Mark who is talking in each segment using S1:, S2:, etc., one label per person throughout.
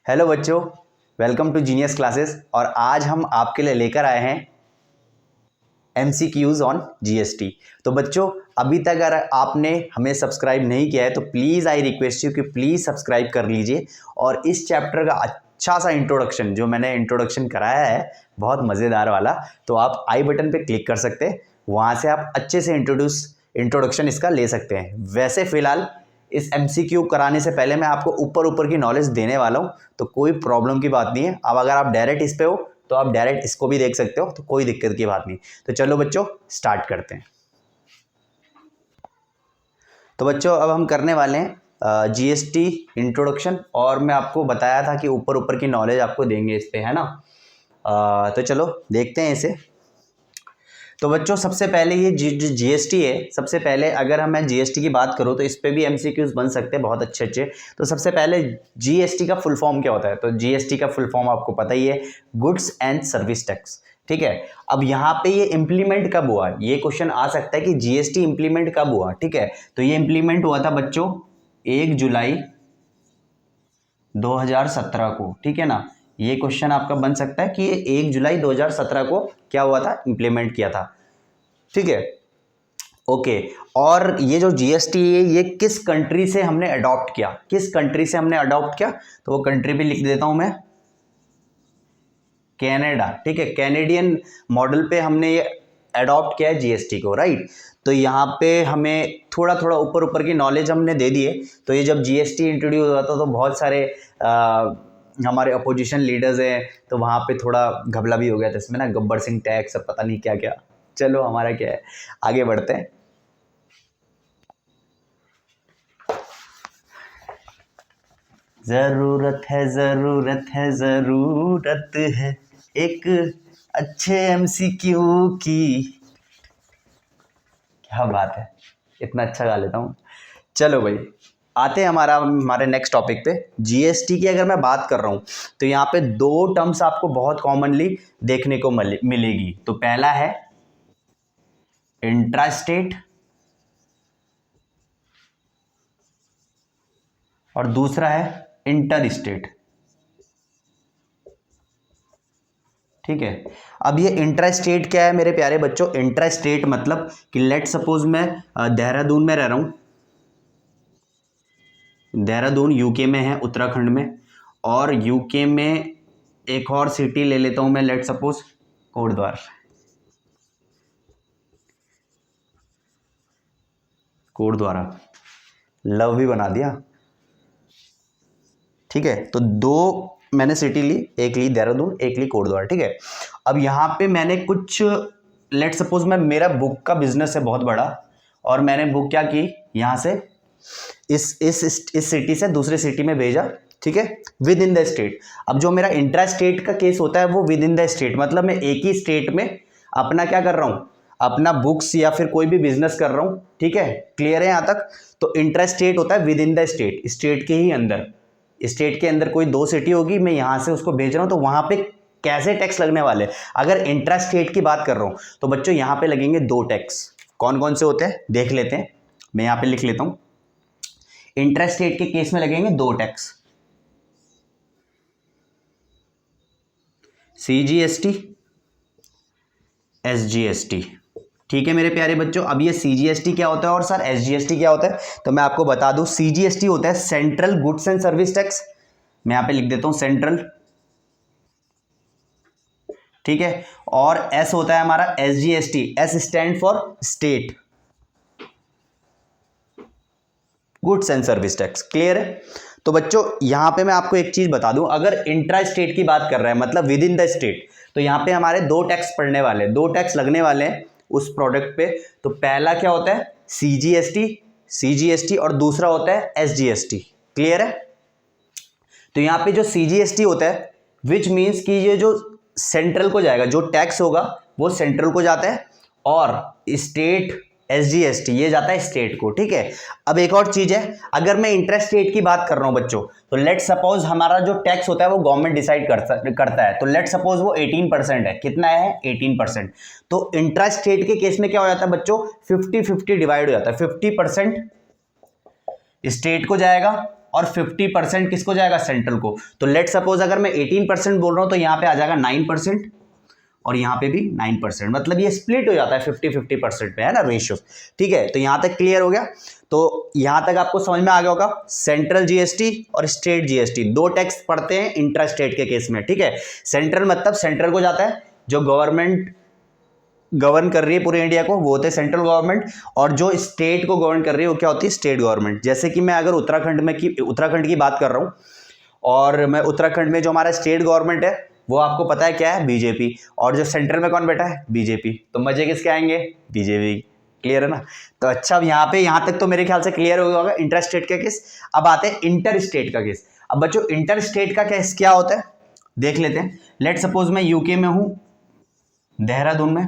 S1: Hello बच्चों, welcome to genius classes. और आज हम आपके लिए लेकर आए हैं MCQs ऑन GST। तो बच्चों, अभी तक अगर आपने हमें सब्सक्राइब नहीं किया है तो प्लीज़ आई रिक्वेस्ट यू कि प्लीज़ सब्सक्राइब कर लीजिए। और इस चैप्टर का अच्छा सा इंट्रोडक्शन जो मैंने इंट्रोडक्शन कराया है, बहुत मज़ेदार वाला, तो आप आई बटन पे क्लिक कर सकते हैं। वहाँ से आप अच्छे से इंट्रोडक्शन इसका ले सकते हैं। वैसे फ़िलहाल इस MCQ कराने से पहले मैं आपको ऊपर की नॉलेज देने वाला हूँ, तो कोई प्रॉब्लम की बात नहीं है। अब अगर आप डायरेक्ट इस पे हो तो आप डायरेक्ट इसको भी देख सकते हो, तो कोई दिक्कत की बात नहीं। तो चलो बच्चों, स्टार्ट करते हैं। तो बच्चों, अब हम करने वाले हैं GST इंट्रोडक्शन, और मैं आपको बताया था कि ऊपर की नॉलेज आपको देंगे इस पे, है ना। तो चलो देखते हैं इसे। तो बच्चों, सबसे पहले ये GST है। सबसे पहले अगर मैं GST की बात करूँ तो इस पर भी MCQs बन सकते हैं बहुत अच्छे अच्छे। तो सबसे पहले GST का फुल फॉर्म क्या होता है? तो GST का फुल फॉर्म आपको पता ही है, गुड्स एंड सर्विस टैक्स। ठीक है। अब यहाँ पे ये इम्प्लीमेंट कब हुआ, ये क्वेश्चन आ सकता है कि GST इम्प्लीमेंट कब हुआ। ठीक है, तो ये इम्प्लीमेंट हुआ था बच्चों 1 जुलाई 2017 को। ठीक है ना, ये क्वेश्चन आपका बन सकता है कि ये 1 जुलाई 2017 को क्या हुआ था, इम्प्लीमेंट किया था। ठीक है, ओके। और ये जो GST है, ये किस कंट्री से हमने अडॉप्ट किया, किस कंट्री से हमने अडॉप्ट किया? तो वो कंट्री भी लिख देता हूं मैं, कनाडा। ठीक है, कैनेडियन मॉडल पे हमने ये अडॉप्ट किया है GST को, राइट। तो यहाँ पे हमें थोड़ा थोड़ा ऊपर की नॉलेज हमने दे दी है। तो ये जब GST इंट्रोड्यूस हुआ था तो बहुत सारे हमारे अपोजिशन लीडर्स हैं, तो वहाँ पे थोड़ा घबला भी हो गया था इसमें ना, गब्बर सिंह टैक्स, सब पता नहीं क्या क्या। चलो, हमारा क्या है, आगे बढ़ते हैं। जरूरत है जरूरत है जरूरत है एक अच्छे MCQ की। क्या बात है, इतना अच्छा गा लेता हूँ। चलो भाई, आते हैं हमारे नेक्स्ट टॉपिक पे। GST की अगर मैं बात कर रहा हूँ तो यहाँ पे दो टर्म्स आपको बहुत कॉमनली देखने को मिलेगी। तो पहला है इंट्रा स्टेट और दूसरा है इंटर स्टेट। ठीक है, अब ये इंट्रा स्टेट क्या है मेरे प्यारे बच्चों? इंट्रा स्टेट मतलब कि लेट सपोज मैं देहरादून में रह रहा हूँ, देहरादून यूके में है, उत्तराखंड में, और यूके में एक और सिटी ले लेता हूँ मैं, लेट सपोज कोटद्वार। कोटद्वारा, लव भी बना दिया। ठीक है, तो दो मैंने सिटी ली, एक ली देहरादून, एक ली कोटद्वार। ठीक है, अब यहाँ पे मैंने कुछ, लेट सपोज मैं, मेरा बुक का बिजनेस है बहुत बड़ा, और मैंने बुक क्या की, यहाँ से इस सिटी से दूसरे सिटी में भेजा। ठीक है, विद इन द स्टेट। अब जो मेरा इंट्रा स्टेट का केस होता है वो विद इन द स्टेट, मतलब मैं एक ही स्टेट में अपना क्या कर रहा हूँ, अपना बुक्स या फिर कोई भी बिजनेस कर रहा हूँ। ठीक है, क्लियर है यहाँ तक? तो इंट्रा स्टेट होता है with in the state, state के ही अंदर। स्टेट के अंदर कोई दो सिटी होगी, मैं यहाँ से उसको भेज रहा हूँ, तो वहाँ पे कैसे टैक्स लगने वाले? अगर इंट्रा स्टेट की बात कर रहा हूँ तो बच्चों यहाँ पे लगेंगे दो टैक्स। कौन कौन से होते हैं देख लेते हैं, मैं यहाँ पे लिख लेता हूँ। इंट्रा स्टेट के केस में लगेंगे दो टैक्स, CGST, SGST। ठीक है मेरे प्यारे बच्चों, अब ये CGST क्या होता है और सर SGST क्या होता है, तो मैं आपको बता दूं। CGST होता है central goods and service tax, मैं यहां पे लिख देता हूं सेंट्रल। ठीक है, और S होता है हमारा SGST, S stand for state goods and service tax. Clear है? तो बच्चों यहां पे मैं आपको एक चीज बता दूं, अगर इंट्रा स्टेट की बात कर रहे हैं मतलब विद इन द स्टेट, तो यहां पे हमारे दो टैक्स पड़ने वाले हैं, दो टैक्स लगने वाले हैं उस प्रोडक्ट पे। तो पहला क्या होता है, CGST और दूसरा होता है SGST। क्लियर है? तो यहां पे जो CGST होता है, विच मीन्स कि ये जो सेंट्रल को जाएगा, जो टैक्स होगा वो सेंट्रल को जाता है, और स्टेट SGST ये जाता है स्टेट को। ठीक है, अब एक और चीज है, अगर मैं इंट्रा स्टेट की बात कर रहा हूं बच्चों, तो लेट सपोज हमारा जो टैक्स होता है वो गवर्नमेंट डिसाइड करता है। तो लेट सपोज वो 18% है, कितना है 18%। तो इंट्रा स्टेट के केस में क्या हो जाता है बच्चों, 50-50 डिवाइड हो जाता है, 50% स्टेट को जाएगा और 50% किसको जाएगा, सेंट्रल को। तो लेट सपोज अगर मैं 18% बोल रहा हूं तो यहां पे आ जाएगा 9% और यहां पे भी 9%, मतलब ये स्प्लिट हो जाता है 50-50% पे, है ना रेशियो। ठीक है, तो यहां तक क्लियर हो गया। तो यहां तक आपको समझ में आ गया होगा। सेंट्रल जीएसटी और स्टेट जीएसटी दो टैक्स पड़ते हैं इंट्रा स्टेट के केस में। ठीक है, सेंट्रल मतलब सेंट्रल को जाता है, जो गवर्नमेंट गवर्न कर रही है पूरे इंडिया को, वो होते हैं सेंट्रल गवर्नमेंट, और जो स्टेट को गवर्न कर रही है वो क्या होती है, स्टेट गवर्नमेंट। जैसे कि मैं अगर उत्तराखंड की बात कर रहा हूँ, और मैं उत्तराखंड में जो हमारा स्टेट गवर्नमेंट है वो आपको पता है क्या है, बीजेपी, और जो सेंट्रल में कौन बैठा है, बीजेपी। तो मजे किसके आएंगे, बीजेपी। क्लियर है ना। तो अच्छा, अब यहाँ तक तो मेरे ख्याल से क्लियर हो गया होगा इंटर स्टेट का केस। अब आते हैं इंटर स्टेट का केस। अब बच्चों इंटर स्टेट का केस क्या होता है देख लेते हैं। लेट सपोज मैं यूके में हूं, देहरादून में,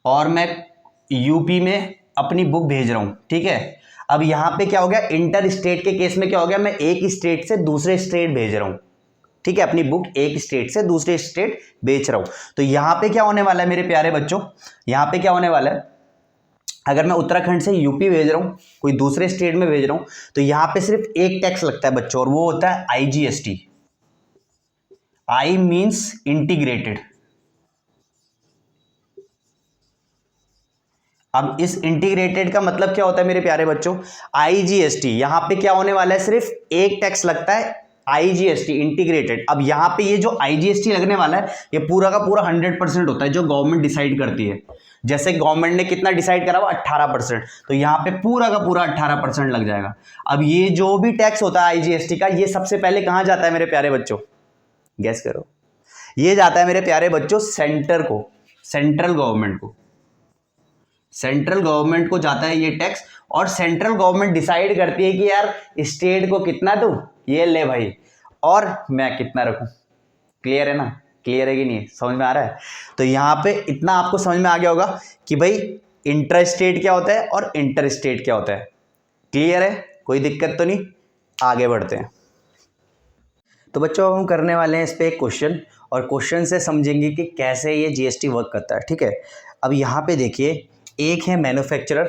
S1: और मैं यूपी में अपनी बुक भेज रहा हूं। ठीक है, अब यहां पे क्या हो गया, इंटर स्टेट के केस में क्या हो गया, मैं एक स्टेट से दूसरे स्टेट भेज रहा हूं। ठीक है, अपनी बुक एक स्टेट से दूसरे स्टेट बेच रहा हूं। तो यहां पे क्या होने वाला है मेरे प्यारे बच्चों, यहां पे क्या होने वाला है, अगर मैं उत्तराखंड से यूपी भेज रहा हूं, कोई दूसरे स्टेट में भेज रहा हूं, तो यहां पे सिर्फ एक टैक्स लगता है बच्चों, और वो होता है आईजीएसटी। आई मींस इंटीग्रेटेड। अब इस इंटीग्रेटेड का मतलब क्या होता है मेरे प्यारे बच्चों, आईजीएसटी। यहां पे क्या होने वाला है, सिर्फ एक टैक्स लगता है, आईजीएसटी इंटीग्रेटेड। अब यहां पे ये जो आईजीएसटी लगने वाला है, ये पूरा का पूरा 100% होता है जो गवर्नमेंट डिसाइड करती है। जैसे गवर्नमेंट ने कितना डिसाइड करा हुआ, 18%, तो यहां पे पूरा का पूरा 18% लग जाएगा। अब ये जो भी टैक्स होता है आईजीएसटी का, ये सबसे पहले कहां जाता है मेरे प्यारे बच्चों, गैस करो। ये जाता है मेरे प्यारे बच्चों सेंटर को, सेंट्रल गवर्नमेंट को। सेंट्रल गवर्नमेंट को जाता है ये टैक्स, और सेंट्रल गवर्नमेंट डिसाइड करती है कि यार स्टेट को कितना दूं, ये ले भाई, और मैं कितना रखूं। क्लियर है ना, क्लियर है कि नहीं, समझ में आ रहा है। तो यहां पे इतना आपको समझ में आ गया होगा कि भाई इंटर स्टेट क्या होता है और इंटर स्टेट क्या होता है। क्लियर है, कोई दिक्कत तो नहीं, आगे बढ़ते हैं। तो बच्चों हम करने वाले हैं इस पे एक क्वेश्चन, और क्वेश्चन से समझेंगे कि कैसे ये जीएसटी वर्क करता है। ठीक है, अब यहाँ पे देखिए, एक है मैन्युफैक्चरर,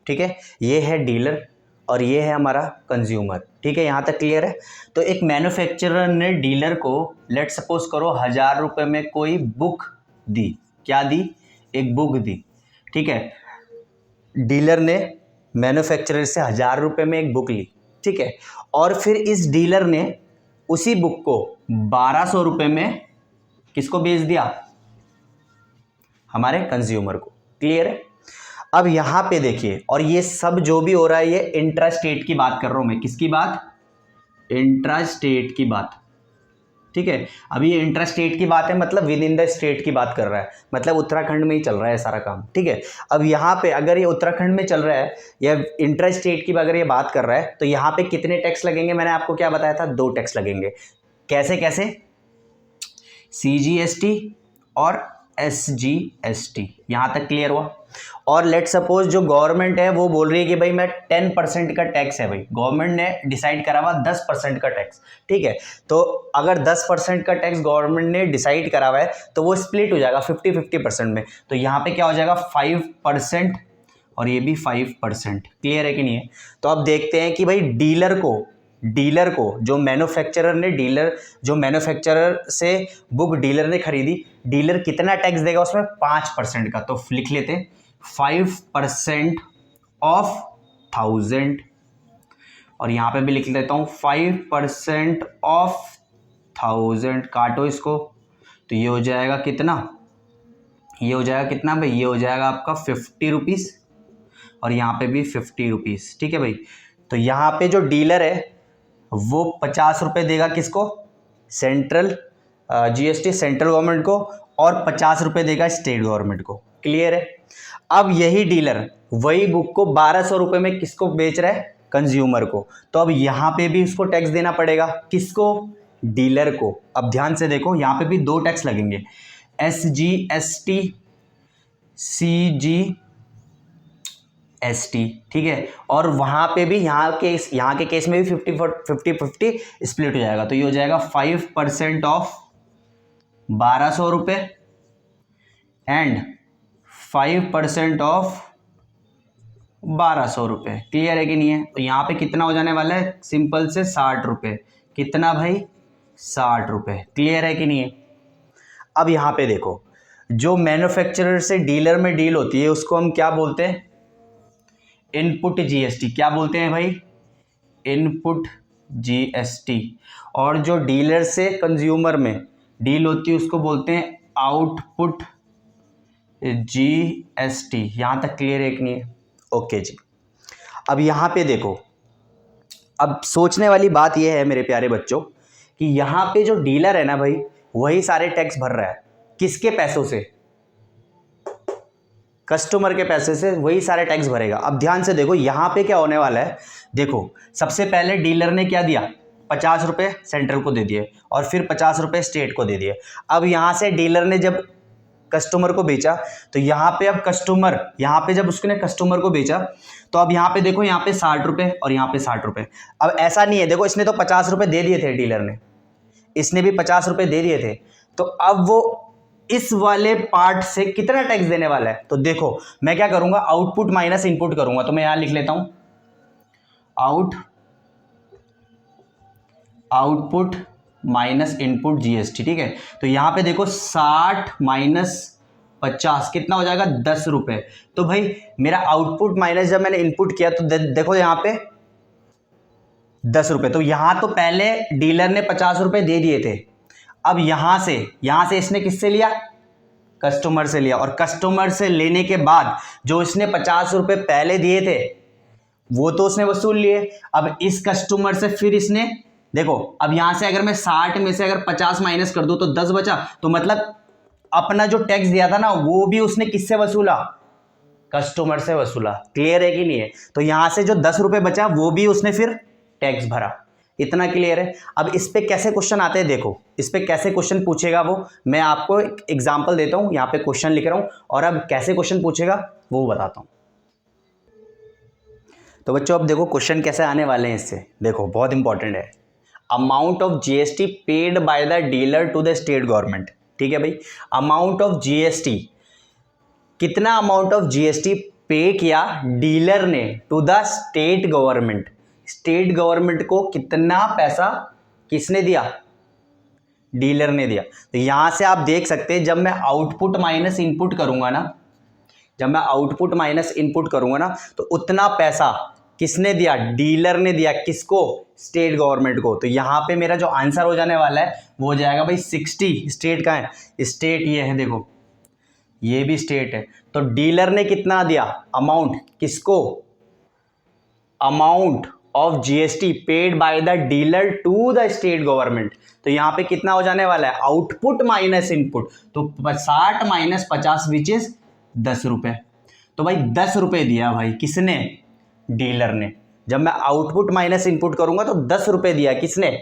S1: ठीक है, ये है डीलर, और ये है हमारा कंज्यूमर। ठीक है, यहाँ तक क्लियर है। तो एक मैन्युफैक्चरर ने डीलर को लेट सपोज करो 1000 रुपये में कोई बुक दी। क्या दी, एक बुक दी। ठीक है, डीलर ने मैन्युफैक्चरर से 1000 रुपये में एक बुक ली। ठीक है, और फिर इस डीलर ने उसी बुक को 1200 रुपये में किसको बेच दिया, हमारे कंज्यूमर को। क्लियर है। अब यहां पे देखिए, और ये सब जो भी हो रहा है ये इंट्रा स्टेट की बात कर रहा हूं मैं, किसकी बात, इंट्रा स्टेट की बात। ठीक है, अभी ये इंट्रा स्टेट की बात है, मतलब विद इन द स्टेट की बात कर रहा है, मतलब उत्तराखंड में ही चल रहा है सारा काम। ठीक है, अब यहाँ पे अगर ये उत्तराखंड में चल रहा है या इंट्रा स्टेट की अगर ये बात कर रहा है, तो यहाँ पे कितने टैक्स लगेंगे, मैंने आपको क्या बताया था, 2 टैक्स लगेंगे। कैसे कैसे, सीजीएसटी और एसजीएसटी। यहां तक क्लियर हुआ। और लेट सपोज जो गवर्नमेंट है वो बोल रही है कि भाई मैं 10% का टैक्स है, भाई गवर्नमेंट ने डिसाइड करा हुआ 10% का टैक्स। ठीक है, तो अगर 10% का टैक्स गवर्नमेंट ने डिसाइड करा हुआ है तो वो स्प्लिट हो जाएगा 50-50% में। तो यहाँ पे क्या हो जाएगा, 5%, और ये भी 5%। क्लियर है कि नहीं है। तो अब देखते हैं कि भाई डीलर को जो मैन्युफैक्चरर से बुक डीलर ने खरीदी, डीलर कितना टैक्स देगा उसमें, 5% का। तो लिख लेते हैं 5% ऑफ 1000, और यहां पे भी लिख लेता हूं 5% ऑफ 1000, काटो इसको, तो ये हो जाएगा कितना, ये हो जाएगा कितना भाई, ये हो जाएगा आपका 50 रुपीज़, और यहाँ पे भी 50 रुपीज़। ठीक है भाई, तो यहाँ पे जो डीलर है वो 50 रुपये देगा किसको, सेंट्रल जीएसटी सेंट्रल गवर्नमेंट को, और 50 रुपये देगा स्टेट गवर्नमेंट को। क्लियर है। अब यही डीलर वही बुक को 1200 रुपये में किसको बेच रहा है, कंज्यूमर को। तो अब यहाँ पे भी उसको टैक्स देना पड़ेगा, किसको, डीलर को। अब ध्यान से देखो, यहाँ पे भी 2 टैक्स लगेंगे, SGST, CGST। ठीक है, और वहां पे भी यहाँ के केस में भी 50-50 स्प्लिट हो जाएगा। तो ये हो जाएगा 5% ऑफ 1200 रुपये एंड 5% ऑफ 1200 रुपये। क्लियर है कि नहीं है? तो यहाँ पे कितना हो जाने वाला है? सिंपल से 60 रुपये। कितना भाई? 60 रुपये। क्लियर है कि नहीं है? अब यहाँ पे देखो, जो मैन्युफैक्चरर से डीलर में डील होती है उसको हम क्या बोलते हैं? Input GST. क्या बोलते हैं भाई? Input GST. और जो डीलर से कंज्यूमर में डील होती है उसको बोलते हैं आउटपुट जीएसटी। यहां तक क्लियर है कि नहीं है? ओके जी। अब यहां पे देखो, अब सोचने वाली बात यह है मेरे प्यारे बच्चों कि यहां पे जो डीलर है ना भाई, वही सारे टैक्स भर रहा है। किसके पैसों से? कस्टमर के पैसे से वही सारे टैक्स भरेगा। अब ध्यान से देखो यहां पे क्या होने वाला है। देखो, सबसे पहले डीलर ने क्या दिया? 50 रुपये सेंट्रल को दे दिए और फिर 50 रुपये स्टेट को दे दिए। अब यहां से डीलर ने जब कस्टमर को बेचा तो यहाँ पे अब कस्टमर, यहाँ पे जब उसने कस्टमर को बेचा तो अब यहाँ पे देखो, यहाँ पे 60 रुपये और यहाँ पे 60 रुपये। अब ऐसा नहीं है, देखो इसने तो 50 रुपये दे दिए थे, डीलर ने, इसने भी 50 रुपये दे दिए थे। तो अब वो इस वाले पार्ट से कितना टैक्स देने वाला है? तो देखो मैं क्या करूंगा, आउटपुट माइनस इनपुट करूंगा। तो मैं यहां लिख लेता हूं आउटपुट माइनस इनपुट जीएसटी। ठीक है, तो यहां पे देखो 60 माइनस 50 कितना हो जाएगा? 10 रुपये। तो भाई मेरा आउटपुट माइनस जब मैंने इनपुट किया तो देखो यहां पे 10 रुपये। तो यहां तो पहले डीलर ने 50 रुपये दे दिए थे। अब यहां से इसने किससे लिया? कस्टमर से लिया। और कस्टमर से लेने के बाद जो इसने 50 रुपये पहले दिए थे वो तो उसने वसूल लिए। अब इस कस्टमर से फिर इसने, देखो अब यहां से अगर मैं 60 में से अगर 50 माइनस कर दूं तो 10 बचा। तो मतलब अपना जो टैक्स दिया था ना वो भी उसने किससे वसूला? कस्टमर से वसूला। क्लियर है कि नहीं है? तो यहां से जो 10 रुपये बचा वो भी उसने फिर टैक्स भरा। इतना क्लियर है? अब इस पे कैसे क्वेश्चन आते हैं, देखो इस पे कैसे क्वेश्चन पूछेगा वो, मैं आपको एक एग्जांपल देता हूं, यहां पे क्वेश्चन लिख रहा हूं और अब कैसे क्वेश्चन पूछेगा वो बताता हूं। तो बच्चों अब देखो क्वेश्चन कैसे आने वाले हैं इससे, देखो बहुत इंपॉर्टेंट है। Amount of GST paid by the dealer to the state government. ठीक है भाई, अमाउंट ऑफ जीएसटी, कितना अमाउंट ऑफ जीएसटी पे किया डीलर ने to the state government. State government को कितना पैसा किसने दिया? डीलर ने दिया। तो यहां से आप देख सकते हैं जब मैं आउटपुट माइनस इनपुट करूंगा ना, तो उतना पैसा किसने दिया? डीलर ने दिया। किसको? स्टेट गवर्नमेंट को। तो यहां पे मेरा जो आंसर हो जाने वाला है वो हो जाएगा भाई 60। स्टेट कहां है? स्टेट ये है, देखो ये भी स्टेट है। तो डीलर ने कितना दिया अमाउंट? किसको? Amount of GST paid by the dealer to the state government. तो यहां पे कितना हो जाने वाला है? Output minus input. तो 60 माइनस 50 विच इज 10 रुपये। तो भाई 10 रुपये दिया भाई किसने? डीलर ने। जब मैं आउटपुट माइनस इनपुट करूंगा तो 10 रुपये दिया किसने?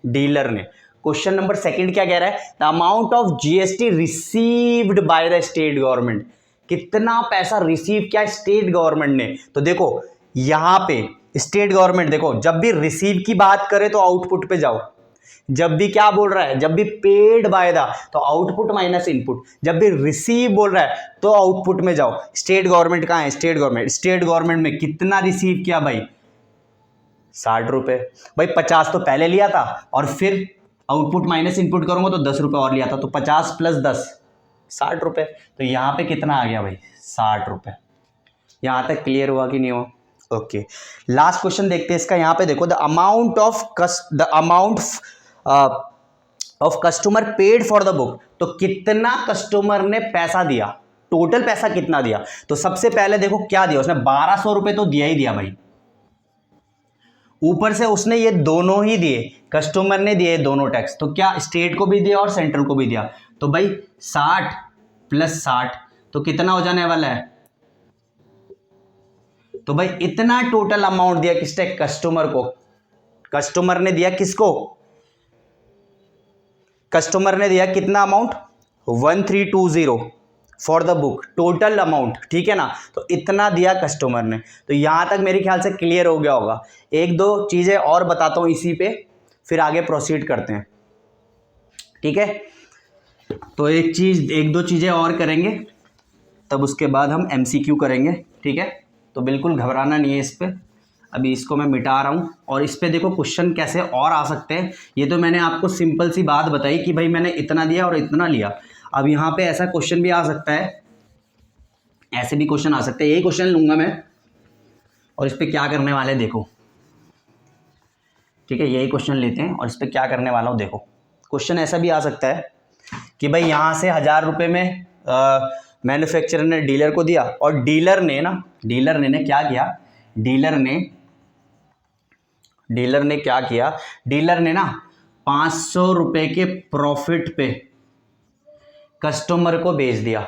S1: डीलर ने। क्वेश्चन नंबर सेकंड क्या कह रहा है? The amount of GST received by the state government. कितना पैसा रिसीव किया स्टेट गवर्नमेंट ने? तो देखो यहां पे स्टेट गवर्नमेंट, देखो जब भी रिसीव की बात करे तो आउटपुट पे जाओ, जब भी क्या बोल रहा है, जब भी पेड बाय द तो आउटपुट माइनस इनपुट, जब भी रिसीव बोल रहा है तो आउटपुट में जाओ। स्टेट गवर्नमेंट कहां है? स्टेट गवर्नमेंट में कितना रिसीव किया भाई? 60 रुपये। भाई 50 तो पहले लिया था और फिर आउटपुट माइनस इनपुट करूंगा तो 10 रुपये और लिया था। तो 50 प्लस 10 60 रुपये। तो यहां पे कितना आ गया भाई? 60 रुपये। यहां तक क्लियर हुआ कि नहीं हुआ? ओके, लास्ट क्वेश्चन देखते हैं इसका। यहां पे देखो the amount of customer paid for the book. तो कितना कस्टमर ने पैसा दिया? टोटल पैसा कितना दिया? तो सबसे पहले देखो क्या दिया उसने? 1200 रुपये तो दिया ही दिया भाई। ऊपर से उसने ये दोनों ही दिए, कस्टमर ने दिए दोनों टैक्स। तो क्या स्टेट को भी दिया और सेंट्रल को भी दिया। तो भाई 60 प्लस 60 तो कितना हो जाने वाला है? तो भाई इतना टोटल अमाउंट दिया किसने? कस्टमर को। कस्टमर ने दिया किसको? कस्टमर ने दिया कितना amount? 1320 for the book, total amount. ठीक है ना? तो इतना दिया कस्टमर ने। तो यहां तक मेरे ख्याल से क्लियर हो गया होगा। एक दो चीजें और बताता हूं इसी पे, फिर आगे प्रोसीड करते हैं। ठीक है, तो एक दो चीजें और करेंगे, तब उसके बाद हम एमसीक्यू करेंगे। ठीक है, तो बिल्कुल घबराना नहीं है इस पर। अभी इसको मैं मिटा रहा हूँ। और इस पर देखो क्वेश्चन कैसे और आ सकते हैं। ये तो मैंने आपको सिंपल सी बात बताई कि भाई मैंने इतना दिया और इतना लिया। अब यहाँ पे ऐसा क्वेश्चन भी आ सकता है, ऐसे भी क्वेश्चन आ सकते हैं। यही क्वेश्चन लूँगा मैं और इस पर क्या करने वाले देखो, ठीक है। यही क्वेश्चन लेते हैं और इस पर क्या करने वाला हूँ देखो। क्वेश्चन ऐसा भी आ सकता है कि भाई यहाँ से 1000 रुपये में मैन्युफैक्चरर ने डीलर को दिया और डीलर ने क्या किया, डीलर ने ना 500 रुपये के प्रॉफिट पे कस्टमर को बेच दिया।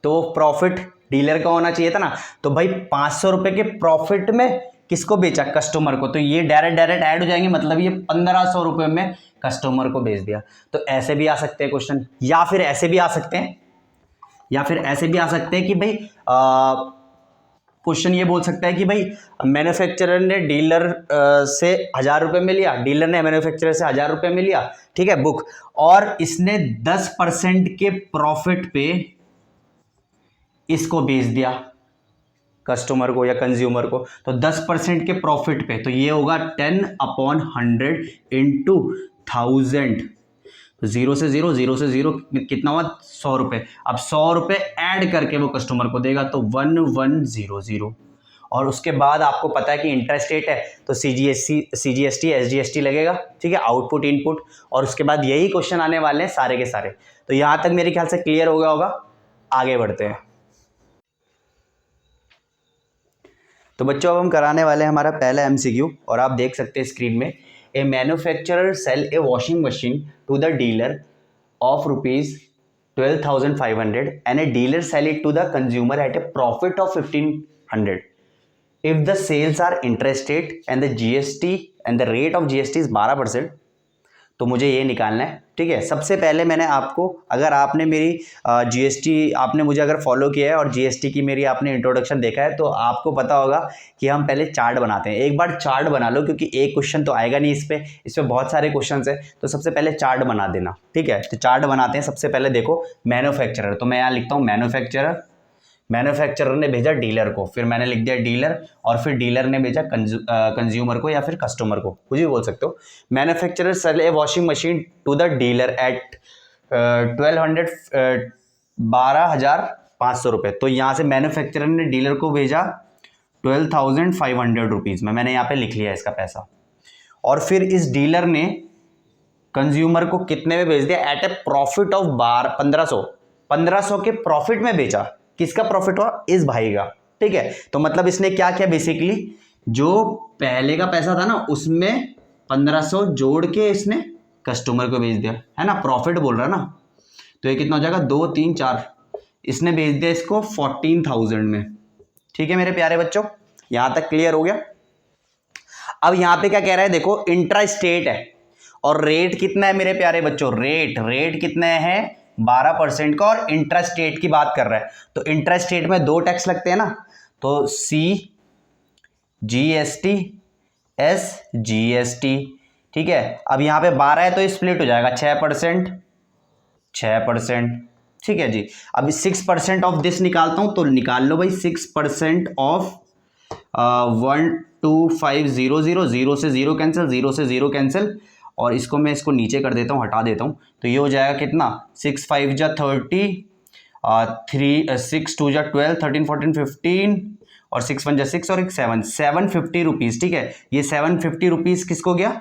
S1: तो प्रॉफिट डीलर का होना चाहिए था ना, तो भाई 500 रुपये के प्रॉफिट में किसको बेचा, कस्टमर को। तो ये डायरेक्ट ऐड हो जाएंगे, मतलब ये 1500 रुपये में कस्टमर को बेच दिया। तो ऐसे भी आ सकते हैं क्वेश्चन, या फिर ऐसे भी आ सकते हैं कि भाई क्वेश्चन ये बोल सकता है कि भाई मैन्युफैक्चरर ने डीलर से 1000 रुपये में लिया, डीलर ने मैन्युफैक्चरर से 1000 रुपये में लिया, ठीक है, बुक, और इसने 10% के प्रॉफिट पे इसको बेच दिया कस्टमर को या कंज्यूमर को। तो 10% के प्रॉफिट पे, तो ये होगा 10/100 इंटू 1000। तो 0 से 0 कितना हुआ, 100 रुपये। अब 100 रुपये ऐड करके वो कस्टमर को देगा, तो 1100। और उसके बाद आपको पता है कि इंटरेस्ट रेट है, तो CGST SGST लगेगा, ठीक है, आउटपुट इनपुट। और उसके बाद यही क्वेश्चन आने वाले हैं सारे के सारे। तो यहाँ तक मेरे ख्याल से क्लियर हो गया होगा। आगे बढ़ते हैं। तो बच्चों अब हम कराने वाले हैं हमारा पहला MCQ, और आप देख सकते हैं स्क्रीन में। A manufacturer sell a washing machine to the dealer of ₹12,500 and a dealer sell it to the consumer at a profit of 1500 if the sales are interest rate and the GST and the rate of GST is 12%। तो मुझे ये निकालना है, ठीक है। सबसे पहले मैंने आपको, अगर आपने मेरी GST आपने मुझे अगर फॉलो किया है और GST की मेरी आपने इंट्रोडक्शन देखा है, तो आपको पता होगा कि हम पहले चार्ट बनाते हैं। एक बार चार्ट बना लो, क्योंकि एक क्वेश्चन तो आएगा नहीं इस पर बहुत सारे क्वेश्चन है, तो सबसे पहले चार्ट बना देना, ठीक है। तो चार्ट बनाते हैं। सबसे पहले देखो मैन्युफैक्चरर, तो मैं यहाँ लिखता हूँ मैन्युफैक्चरर ने भेजा डीलर को, फिर मैंने लिख दिया डीलर, और फिर डीलर ने भेजा कंज्यूमर को या फिर कस्टमर को, कुछ भी बोल सकते हो। Manufacturer sell a washing machine to the dealer at 12,500 रुपये। तो यहाँ से मैन्युफैक्चरर ने डीलर को भेजा 12,500 रुपीज़ में, मैंने यहाँ पे लिख लिया इसका पैसा। और फिर इस डीलर ने कंज्यूमर को कितने में बेच दिया, एट ए प्रॉफिट ऑफ 1500 के प्रॉफिट में बेचा। किसका प्रॉफिट हुआ, इस भाई का, ठीक है। तो मतलब इसने क्या किया, बेसिकली जो पहले का पैसा था ना उसमें 1500 जोड़ के इसने कस्टमर को बेच दिया, है ना, प्रॉफिट बोल रहा है ना। तो ये कितना हो जाएगा, 2 3 4, इसने बेच दिया इसको 14,000 में, ठीक है मेरे प्यारे बच्चों। यहां तक क्लियर हो गया। अब यहां पे क्या कह रहा है, देखो इंट्रास्टेट है और रेट कितना है मेरे प्यारे बच्चों, रेट कितना है 12% का, और इंट्रास्टेट की बात कर रहा है। तो इंट्रास्टेट में 2 टैक्स लगते हैं ना, तो CGST SGST, ठीक है। अब यहाँ पे 12 है तो स्प्लिट हो जाएगा 6%, ठीक है जी। अब 6% ऑफ दिस निकालता हूं, तो निकाल लो भाई 6% ऑफ 12500, 0 से 0 कैंसिल, 0 से 0 कैंसिल, और इसको मैं इसको नीचे कर देता हूँ, हटा देता हूँ। तो ये हो जाएगा कितना, 6 5 जा 30, 6 2 जा 12, 13 14 15, और 6 1 जा 6 और 750 रुपीज़, ठीक है। ये 750 रुपीज़ किसको गया,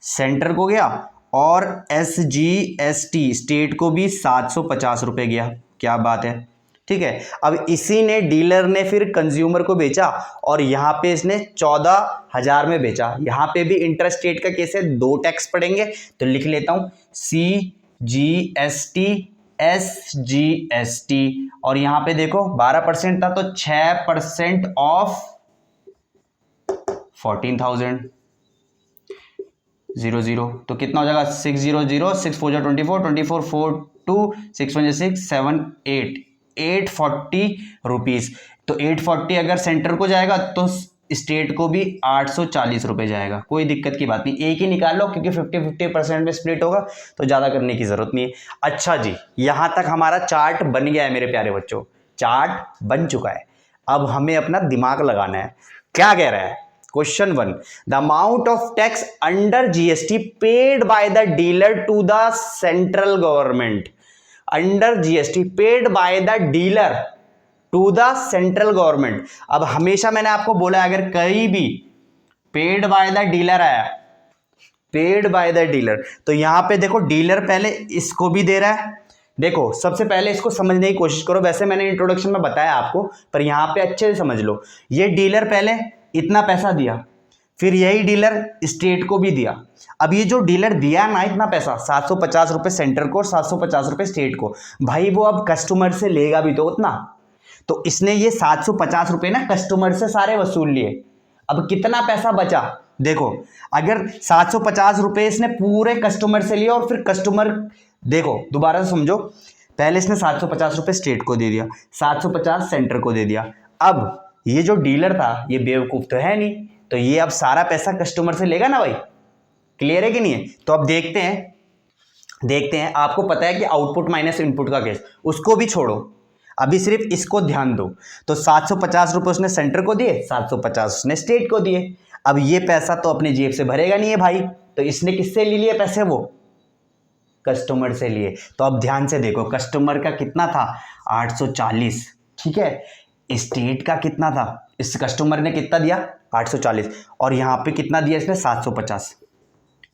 S1: सेंटर को गया, और SGST स्टेट को भी 750 रुपये गया। क्या बात है, ठीक है। अब इसी ने डीलर ने फिर कंज्यूमर को बेचा, और यहाँ पे इसने 14,000 में बेचा। यहाँ पे भी इंटरेस्ट रेट का केस है, 2 टैक्स पड़ेंगे, तो लिख लेता हूँ CGST SGST, और यहाँ पे देखो 12% था, तो 6% ऑफ 14,000 00, तो कितना हो जाएगा 600, 6 4 24, 24 4 2, 6 1 6 7 8, 840 रुपीज़। तो 840 अगर सेंटर को जाएगा तो स्टेट को भी 840 रुपये जाएगा। कोई दिक्कत की बात नहीं, एक ही निकाल लो, क्योंकि 50-50% में स्प्लिट होगा, तो ज़्यादा करने की ज़रूरत नहीं है। अच्छा जी, यहाँ तक हमारा चार्ट बन गया है मेरे प्यारे बच्चों, चार्ट बन चुका है। अब हमें अपना दिमाग लगाना है। क्या कह रहा है question 1, the amount of tax under GST paid by the dealer to the central government, under GST paid by the dealer to the central government. अब हमेशा मैंने आपको बोला अगर कहीं भी पेड बाय द डीलर आया, पेड बाय द डीलर, तो यहां पे देखो डीलर पहले इसको भी दे रहा है। देखो सबसे पहले इसको समझने की कोशिश करो, वैसे मैंने इंट्रोडक्शन में बताया आपको, पर यहां पे अच्छे से समझ लो। ये डीलर पहले इतना पैसा दिया, फिर यही डीलर स्टेट को भी दिया। अब ये जो डीलर दिया ना इतना पैसा, 750 रुपये सेंटर को और 750 रुपये स्टेट को, भाई वो अब कस्टमर से लेगा भी तो उतना। तो इसने ये 750 रुपये ना कस्टमर से सारे वसूल लिए। अब कितना पैसा बचा देखो, अगर 750 रुपये इसने पूरे कस्टमर से लिया और फिर कस्टमर, देखो दोबारा से समझो, पहले इसने 750 रुपये स्टेट को दे दिया, 750 सेंटर को दे दिया। अब ये जो डीलर था ये बेवकूफ़ तो है नहीं, तो ये अब सारा पैसा कस्टमर से लेगा ना भाई। क्लियर है कि नहीं है? तो अब देखते हैं आपको पता है कि आउटपुट माइनस इनपुट का केस, उसको भी छोड़ो, अभी सिर्फ इसको ध्यान दो। तो 750 रुपये उसने सेंटर को दिए, 750 उसने स्टेट को दिए। अब ये पैसा तो अपने जेब से भरेगा नहीं है भाई, तो इसने किससे ले लिए पैसे? वो कस्टमर से लिए। तो अब ध्यान से देखो, कस्टमर का कितना था 840, ठीक है, स्टेट का कितना था, इस कस्टमर ने कितना दिया 840, और यहाँ पे कितना दिया इसने 750।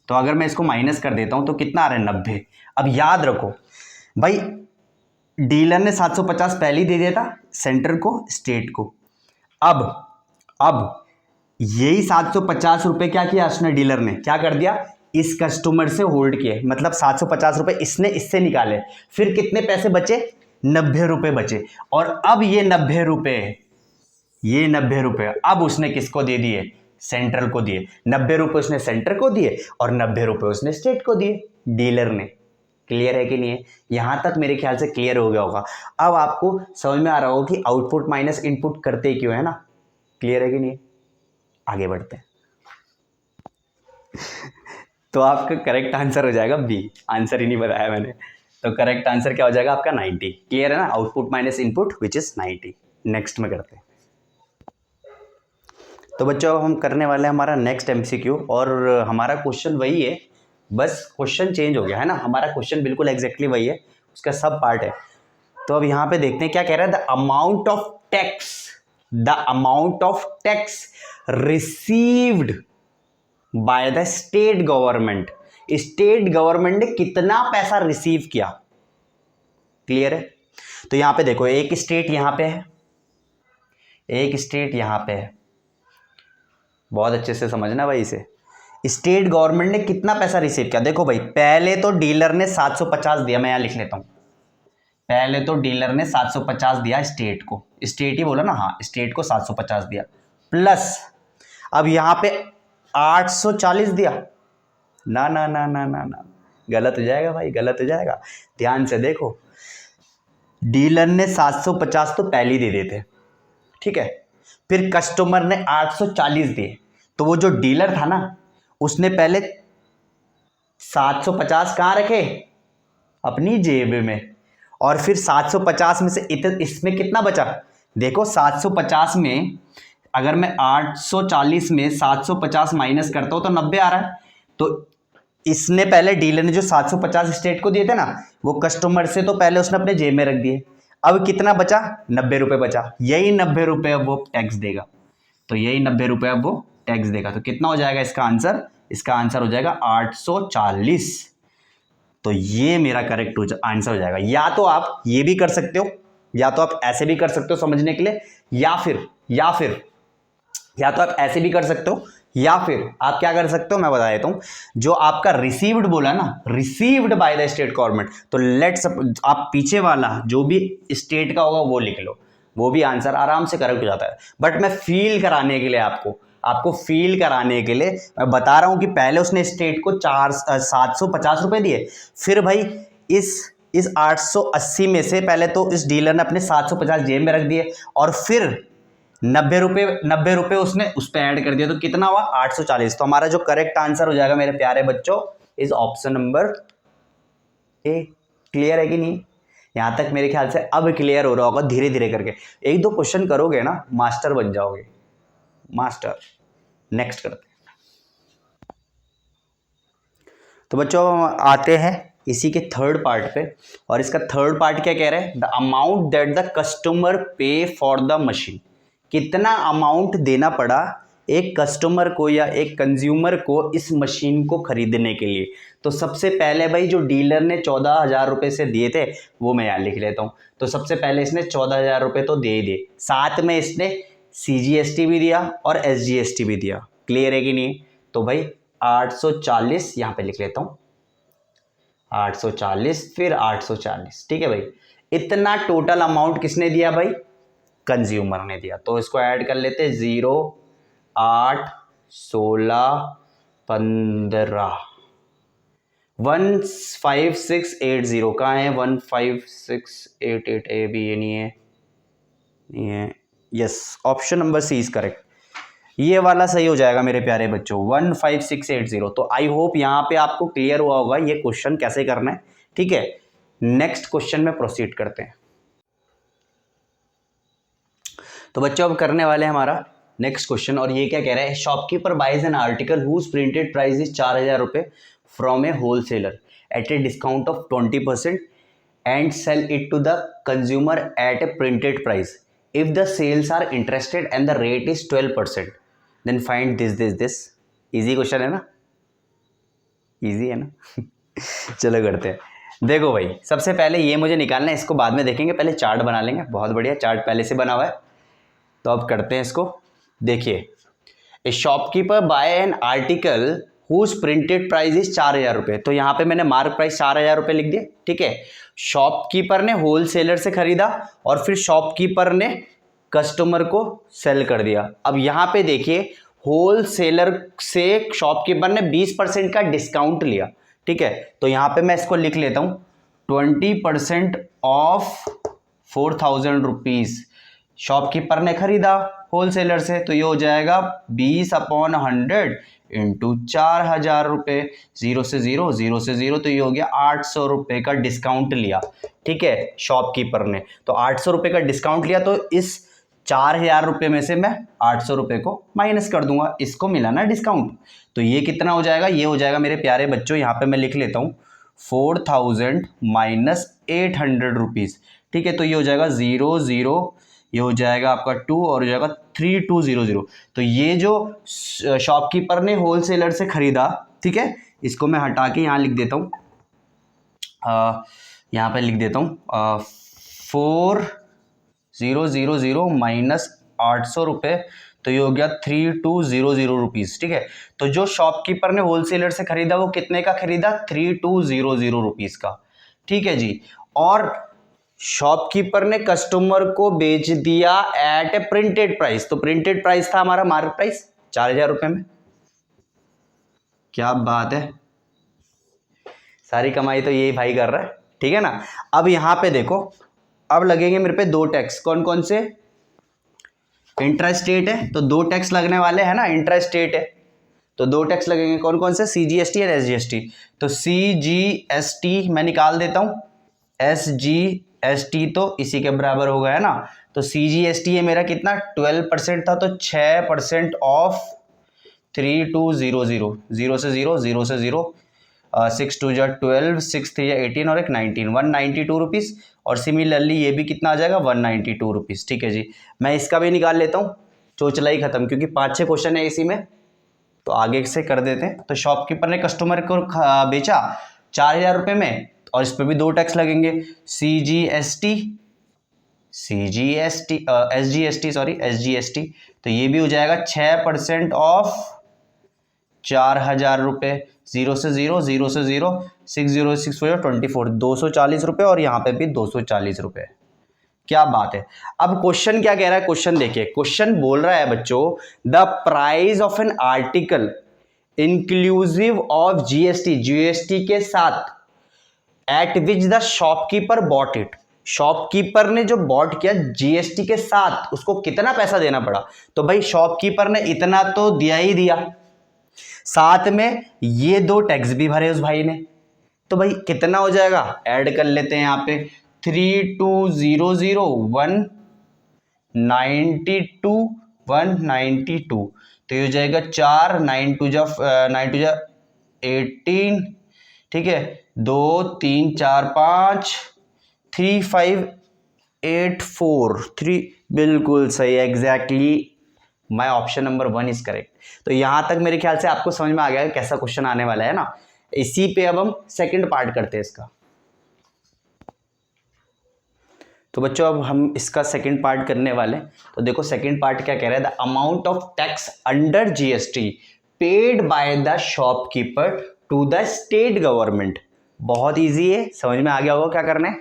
S1: तो अगर मैं इसको माइनस कर देता हूँ तो कितना आ रहा है 90। अब याद रखो भाई, डीलर ने 750 पहले ही दे दिया था सेंटर को स्टेट को। अब यही 750 रुपये क्या किया उसने, डीलर ने क्या कर दिया, इस कस्टमर से होल्ड किए, मतलब 750 रुपये इसने इससे निकाले, फिर कितने पैसे बचे, 90 रुपये बचे। और अब ये 90 रुपये अब उसने किसको दे दिए, सेंट्रल को दिए। 90 रुपये उसने सेंटर को दिए और 90 रुपये उसने स्टेट को दिए, डीलर ने। क्लियर है कि नहीं है? यहां तक मेरे ख्याल से क्लियर हो गया होगा। अब आपको समझ में आ रहा होगा कि आउटपुट माइनस इनपुट करते क्यों है ना। क्लियर है कि नहीं? आगे बढ़ते हैं। तो आपका करेक्ट आंसर हो जाएगा बी, आंसर ही नहीं बताया मैंने। तो करेक्ट आंसर क्या हो जाएगा आपका 90। क्लियर है ना? Output minus input which is 90। Next में करते हैं। तो बच्चों अब हम करने वाले हैं हमारा नेक्स्ट एमसीक्यू, और हमारा क्वेश्चन वही है, बस क्वेश्चन चेंज हो गया है ना। हमारा क्वेश्चन बिल्कुल एग्जैक्टली वही है, उसका सब पार्ट है। तो अब यहाँ पे देखते हैं क्या कह रहा है, the amount of tax received by the state government. State government ने कितना पैसा रिसीव किया। क्लियर है? तो यहां पे देखो, एक स्टेट यहां पे है, एक स्टेट यहां पे है, बहुत अच्छे से समझना भाई इसे। स्टेट गवर्नमेंट ने कितना पैसा रिसीव किया, देखो भाई, पहले तो डीलर ने 750 दिया, मैं यहां लिख लेता हूं। पहले तो डीलर ने 750 दिया स्टेट को, स्टेट ही बोला ना, हाँ स्टेट को 750 दिया, प्लस अब यहां पे 840 दिया। ना ना ना ना ना ना, गलत हो जाएगा भाई, गलत हो जाएगा। ध्यान से देखो, डीलर ने 750 तो पहले ही दे देते, ठीक है, फिर कस्टमर ने 840 दिए, तो वो जो डीलर था ना उसने पहले 750 कहाँ रखे, अपनी जेब में, और फिर 750 में से इसमें कितना बचा, देखो 750 में अगर मैं 840 में 750 माइनस करता हूं तो 90 आ रहा है। तो इसने पहले, डीलर ने जो 750 स्टेट को दिए थे ना, वो कस्टमर से तो पहले उसने अपने जेब में रख दिए। अब कितना बचा, 90 रुपये बचा। यही 90 रुपये अब वो टैक्स देगा, तो यही 90 रुपये अब वो टैक्स देगा। तो कितना हो जाएगा इसका आंसर, इसका आंसर हो जाएगा 840। तो ये मेरा करेक्ट आंसर हो जाएगा। या तो आप ये भी कर सकते हो, या तो आप ऐसे भी कर सकते हो समझने के लिए, या तो आप ऐसे भी कर सकते हो, या फिर आप क्या कर सकते हो मैं बता देता हूं। जो आपका रिसीव्ड बोला ना, received by the state government, तो लेट्स आप पीछे वाला जो भी स्टेट का होगा वो लिख लो, वो भी आंसर आराम से करेक्ट हो जाता है। बट मैं फील कराने के लिए आपको फील कराने के लिए मैं बता रहा हूं कि पहले उसने स्टेट को 750 रुपए दिए, फिर भाई इस 880 में से पहले तो इस डीलर ने अपने 750 जेब में रख दिए, और फिर 90 रुपये उसने उस पर ऐड कर दिया, तो कितना हुआ 840। तो हमारा जो करेक्ट आंसर हो जाएगा मेरे प्यारे बच्चों is option number A. Clear है कि नहीं? यहाँ तक मेरे ख्याल से अब क्लियर हो रहा होगा धीरे धीरे करके। एक दो क्वेश्चन करोगे ना मास्टर बन जाओगे, मास्टर। नेक्स्ट करते हैं। तो बच्चों हम आते हैं इसी के थर्ड पार्ट पे, और इसका थर्ड पार्ट क्या कह रहा है, the amount that the customer पे फॉर द मशीन। कितना अमाउंट देना पड़ा एक कस्टमर को या एक कंज्यूमर को इस मशीन को खरीदने के लिए। तो सबसे पहले भाई जो डीलर ने 14,000 रुपये से दिए थे वो मैं यहाँ लिख लेता हूँ। तो सबसे पहले इसने 14,000 रुपये तो दे ही दिए, साथ में इसने CGST भी दिया और SGST भी दिया। क्लियर है कि नहीं? तो भाई 840 यहाँ पे लिख लेता हूँ, 840 फिर 840। ठीक है भाई, इतना टोटल अमाउंट किसने दिया भाई? कंज्यूमर ने दिया। तो इसको ऐड कर लेते, 0 8 16 15 15680। कहाँ है 15688? ए भी ये नहीं है, नहीं है। Yes, option number C is correct. ये वाला सही हो जाएगा मेरे प्यारे बच्चों, 15680। तो आई होप यहाँ पे आपको क्लियर हुआ होगा ये क्वेश्चन कैसे करना है। ठीक है, नेक्स्ट क्वेश्चन में प्रोसीड करते हैं। तो बच्चों अब करने वाले हैं हमारा नेक्स्ट क्वेश्चन, और ये क्या कह रहा है, shopkeeper buys an article whose printed price is 4,000 रुपये from a wholesaler at a discount of 20% and sell it to the consumer at a printed price. If the sales are interested and the rate is 12%, then find this. Easy question है ना, easy है ना। चलो करते हैं। देखो भाई सबसे पहले ये मुझे निकालना है, इसको बाद में देखेंगे, पहले चार्ट बना लेंगे। बहुत बढ़िया, चार्ट पहले से बना हुआ है। तो अब करते हैं इसको। देखिए, a shopkeeper buy an article whose printed price is 4,000 रुपये। तो यहाँ पे मैंने मार्क प्राइस 4,000 रुपये लिख दिया। ठीक है, शॉपकीपर ने होलसेलर से खरीदा और फिर शॉपकीपर ने कस्टमर को सेल कर दिया। अब यहाँ पे देखिए, होलसेलर से शॉपकीपर ने 20% का डिस्काउंट लिया। ठीक है, तो यहाँ पे मैं इसको लिख लेता हूँ, 20% ऑफ 4,000 रुपीज़ शॉपकीपर ने खरीदा होलसेलर से। तो ये हो जाएगा 20/100 इंटू 4,000 रुपये, 0 से 0 0 से 0, तो ये हो गया 800 रुपये का डिस्काउंट लिया। ठीक है, शॉपकीपर ने तो 800 रुपये का डिस्काउंट लिया। तो इस 4,000 रुपये में से मैं 800 रुपये को माइनस कर दूंगा, इसको मिला ना डिस्काउंट। तो ये कितना हो जाएगा, ये हो जाएगा मेरे प्यारे बच्चों, यहाँ पे मैं लिख लेता हूँ 4,000 माइनस 800 रुपीज़। ठीक है, तो ये हो जाएगा 0 0, ये हो जाएगा आपका 2 और हो जाएगा 3200। तो ये जो शॉपकीपर ने होलसेलर से खरीदा, ठीक है, इसको मैं हटा के यहाँ लिख देता हूँ, यहाँ पे लिख देता हूँ 4,000 माइनस 800 रुपये, तो ये हो गया 3,200 रुपीज़। ठीक है, तो जो शॉपकीपर ने होलसेलर से खरीदा वो कितने का खरीदा, 3,200 रुपीज़ का। ठीक है जी, और शॉपकीपर ने कस्टमर को बेच दिया एट ए प्रिंटेड प्राइस। तो प्रिंटेड प्राइस था हमारा मार्क प्राइस 4,000 रुपये में। क्या बात है, सारी कमाई तो यही भाई कर रहा है। ठीक है ना। अब यहां पे देखो, अब लगेंगे मेरे पे 2 टैक्स। कौन कौन से? इंट्रास्टेट है तो 2 टैक्स लगने वाले हैं ना, इंट्रास्टेट है तो 2 टैक्स लगेंगे। कौन कौन से? CGST और SGST। तो CGST मैं निकाल देता हूं, SGST तो इसी के बराबर हो गया है ना। तो CGST है मेरा कितना, 12% था, तो 6% ऑफ 3,200, 0 से 0 0 से 0, 6 2 जा 12, 6 3 जा 18 और एक 19, 192 रुपीज़। और सिमिलरली ये भी कितना आ जाएगा, 192 रुपीज़। ठीक है जी, मैं इसका भी निकाल लेता हूँ, चोचला ही खत्म, क्योंकि 5-6 क्वेश्चन है इसी में, तो आगे से कर देते हैं। तो शॉपकीपर ने कस्टमर को बेचा 4,000 रुपये में, और इस पर भी 2 टैक्स लगेंगे, SGST, तो ये भी हो जाएगा 6% ऑफ 4,000 रुपये, 0 से 0 0 से 0, 6 0 6 4 24, 240 रुपये, और यहाँ पे भी 240 रुपये। क्या बात है। अब क्वेश्चन क्या कह रहा है, क्वेश्चन देखिए, क्वेश्चन बोल रहा है बच्चों, the price of an article inclusive of GST के साथ, eight which the shopkeeper bought it. Shopkeeper ने जो बॉट किया GST के साथ, उसको कितना पैसा देना पड़ा। तो भाई शॉपकीपर ने इतना तो दिया ही दिया, साथ में ये 2 टैक्स भी भरे उस भाई ने। तो भाई कितना हो जाएगा, ऐड कर लेते हैं यहाँ पे, 3200 192 192, तो ये हो जाएगा 4 9 टू जा 18, ठीक है, 2 3 4 5 3 5 8 4 3, बिल्कुल सही, exactly my option number 1 is correct. तो यहां तक मेरे ख्याल से आपको समझ में आ गया कैसा क्वेश्चन आने वाला है ना। इसी पे अब हम सेकंड पार्ट करते हैं इसका। तो बच्चों अब हम इसका सेकंड पार्ट करने वाले हैं। तो देखो सेकंड पार्ट क्या कह रहा है, the amount of tax under GST paid by the shopkeeper to the state government. बहुत इजी है, समझ में आ गया होगा क्या करना है।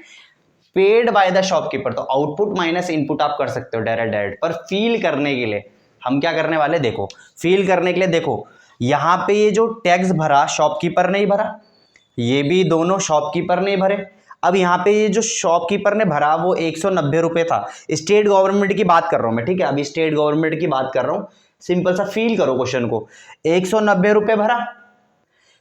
S1: पेड बाय द शॉपकीपर, तो आउटपुट माइनस इनपुट आप कर सकते हो डायरेक्ट, पर फील करने के लिए हम क्या करने वाले, देखो फील करने के लिए, देखो यहां पे ये जो टैक्स भरा शॉपकीपर ने ही भरा, ये भी दोनों शॉपकीपर ने ही भरे। अब यहाँ पे ये जो शॉपकीपर ने भरा वो 190 रुपये था। स्टेट गवर्नमेंट की बात कर रहा हूँ मैं, ठीक है, अभी स्टेट गवर्नमेंट की बात कर रहा हूँ। सिंपल सा फील करो क्वेश्चन को, 190 रुपये भरा,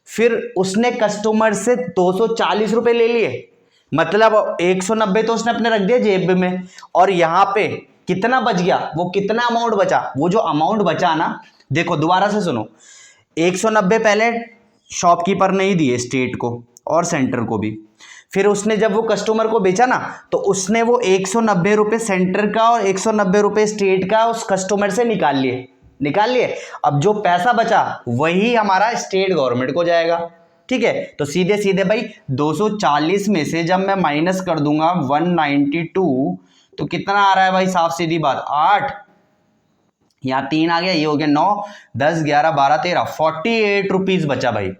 S1: फिर उसने कस्टमर से 240 रुपये ले लिए, मतलब 190 तो उसने अपने रख दिया जेब में, और यहाँ पे कितना बच गया, वो कितना अमाउंट बचा, वो जो अमाउंट बचा ना, देखो दोबारा से सुनो, 190 पहले शॉपकीपर ने ही दिए स्टेट को और सेंटर को भी, फिर उसने जब वो कस्टमर को बेचा ना, तो उसने वो 190 रुपये सेंटर का और 190 रुपये स्टेट का उस कस्टमर से निकाल लिए। अब जो पैसा बचा वही हमारा स्टेट गवर्नमेंट को जाएगा, ठीक है। तो सीधे सीधे भाई 240 में से जब मैं माइनस कर दूंगा 192, तो कितना आ रहा है भाई, साफ सीधी बात 8, यहाँ 3 आ गया, ये हो गया 9 10 11 12 13, 48 रुपीज बचा भाई।